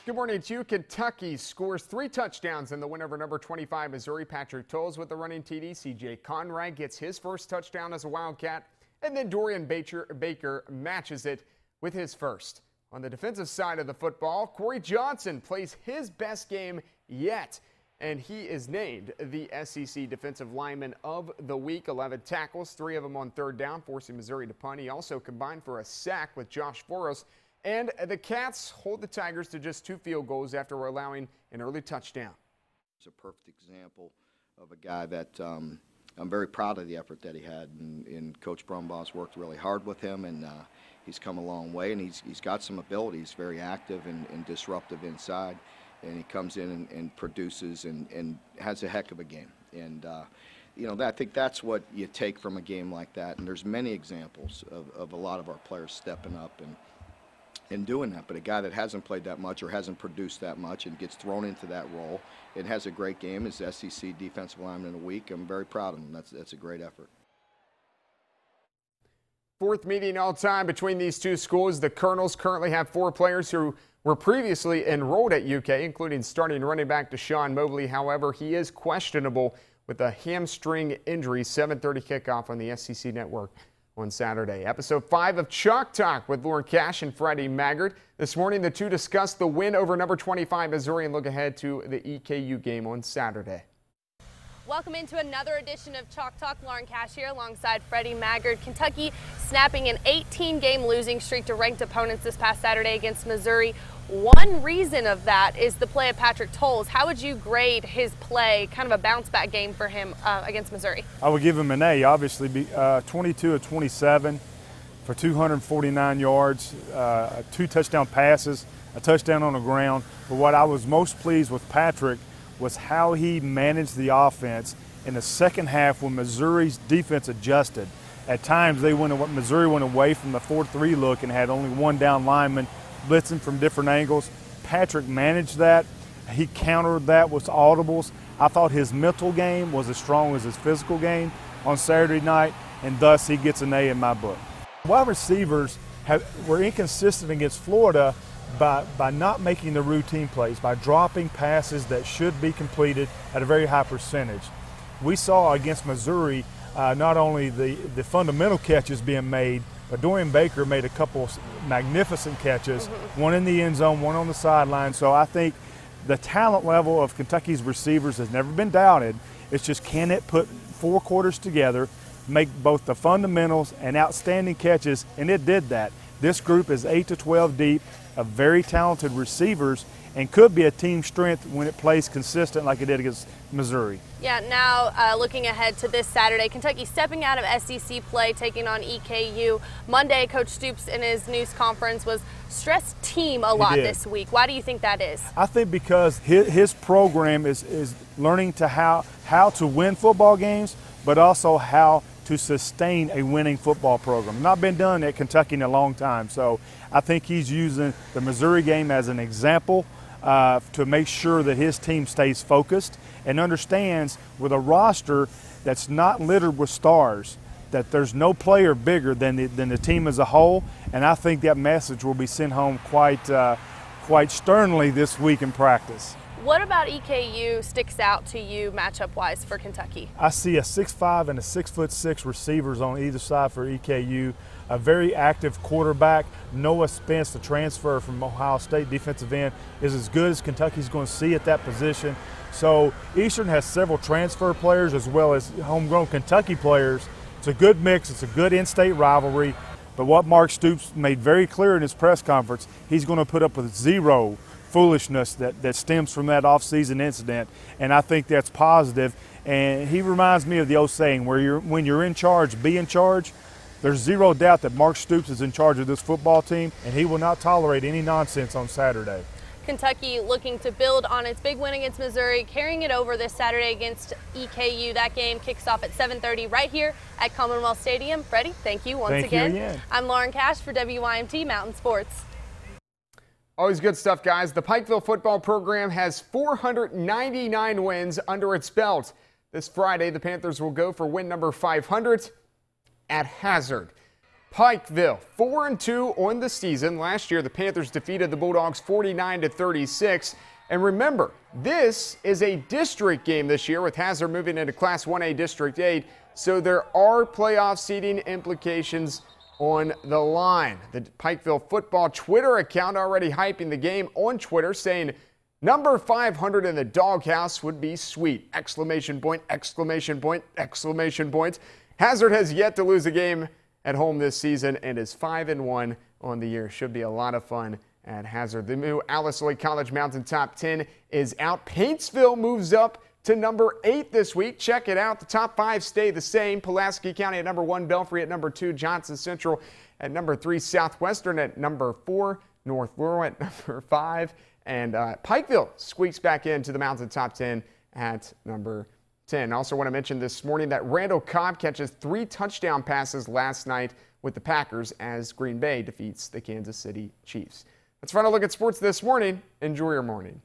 Good morning to you. Kentucky scores 3 touchdowns in the win over number 25 Missouri. Patrick Tolles with the running TD. CJ Conrad gets his first touchdown as a Wildcat. And then Dorian Baker matches it with his first. On the defensive side of the football, Corey Johnson plays his best game yet. And he is named the SEC Defensive Lineman of the Week. 11 tackles, 3 of them on third down, forcing Missouri to punt. He also combined for a sack with Josh Foros. And the Cats hold the Tigers to just 2 field goals after allowing an early touchdown. It's a perfect example of a guy that I'm very proud of the effort that he had. And Coach Brumbaugh's worked really hard with him, and he's come a long way. And he's got some ability. He's very active and disruptive inside. And he comes in and produces and has a heck of a game. And, you know, I think that's what you take from a game like that. And there's many examples of a lot of our players stepping up and doing that, but a guy that hasn't played that much or hasn't produced that much and gets thrown into that role and has a great game is SEC Defensive Lineman of the Week. I'm very proud of him. That's a great effort. 4th meeting all time between these two schools. The Colonels currently have 4 players who were previously enrolled at UK, including starting running back Deshaun Mobley. However, he is questionable with a hamstring injury. 7:30 kickoff on the SEC Network on Saturday. Episode 5 of Chalk Talk with Lauren Cash and Freddie Maggard. This morning, the two discuss the win over number 25 Missouri and look ahead to the EKU game on Saturday. Welcome into another edition of Chalk Talk. Lauren Cash here alongside Freddie Maggard. Kentucky snapping an 18-game losing streak to ranked opponents this past Saturday against Missouri. One reason of that is the play of Patrick Tolles. How would you grade his play, kind of a bounce-back game for him against Missouri? I would give him an A, obviously. 22 of 27 for 249 yards, 2 touchdown passes, a touchdown on the ground. But what I was most pleased with Patrick was how he managed the offense in the second half when Missouri's defense adjusted. At times, Missouri went away from the 4-3 look and had only 1 down lineman blitzing from different angles. Patrick managed that. He countered that with audibles. I thought his mental game was as strong as his physical game on Saturday night, and thus he gets an A in my book. Wide receivers were inconsistent against Florida by not making the routine plays, by dropping passes that should be completed at a very high percentage. We saw against Missouri not only the fundamental catches being made, but Dorian Baker made a couple magnificent catches, one in the end zone, one on the sideline. So I think the talent level of Kentucky's receivers has never been doubted. It's just, can it put 4 quarters together, make both the fundamentals and outstanding catches, and it did that. This group is 8 to 12 deep of very talented receivers and could be a team strength when it plays consistent like it did against Missouri. Yeah, now looking ahead to this Saturday, Kentucky stepping out of SEC play, taking on EKU. Monday, Coach Stoops in his news conference was stressed team a lot this week. Why do you think that is? I think because his program is learning to how to win football games, but also how to sustain a winning football program. Not been done at Kentucky in a long time. So I think he's using the Missouri game as an example to make sure that his team stays focused and understands with a roster that's not littered with stars that there's no player bigger than the team as a whole. And I think that message will be sent home quite sternly this week in practice. What about EKU sticks out to you matchup-wise for Kentucky? I see a 6'5" and a 6'6" receivers on either side for EKU. A very active quarterback. Noah Spence, the transfer from Ohio State defensive end, is as good as Kentucky's going to see at that position. So Eastern has several transfer players as well as homegrown Kentucky players. It's a good mix. It's a good in-state rivalry. But what Mark Stoops made very clear in his press conference, he's going to put up with zero foolishness that stems from that off-season incident, and I think that's positive. And he reminds me of the old saying, when you're in charge, be in charge. There's zero doubt that Mark Stoops is in charge of this football team, and he will not tolerate any nonsense on Saturday. Kentucky looking to build on its big win against Missouri, carrying it over this Saturday against EKU. That game kicks off at 7:30 right here at Commonwealth Stadium. Freddie, thank you once again. Thank you again. I'm Lauren Cash for WYMT Mountain Sports. Always good stuff, guys. The Pikeville football program has 499 wins under its belt. This Friday, the Panthers will go for win number 500 at Hazard. Pikeville, 4-2 on the season. Last year, the Panthers defeated the Bulldogs 49-36. And remember, this is a district game this year with Hazard moving into Class 1A District 8. So there are playoff seeding implications on the line. The Pikeville football Twitter account already hyping the game on Twitter, saying number 500 in the doghouse would be sweet! Exclamation point, exclamation point, exclamation point. Hazard has yet to lose a game at home this season and is 5-1 on the year. Should be a lot of fun at Hazard. The new Alice Lloyd College Mountain Top 10 is out. Paintsville moves up to number 8 this week. Check it out. The top 5 stay the same. Pulaski County at number 1, Belfry at number 2, Johnson Central at number 3, Southwestern at number 4, North Laurel at number 5, and Pikeville squeaks back into the Mountain Top 10 at number 10. I also want to mention this morning that Randall Cobb catches 3 touchdown passes last night with the Packers as Green Bay defeats the Kansas City Chiefs. That's a final look at sports this morning. Enjoy your morning.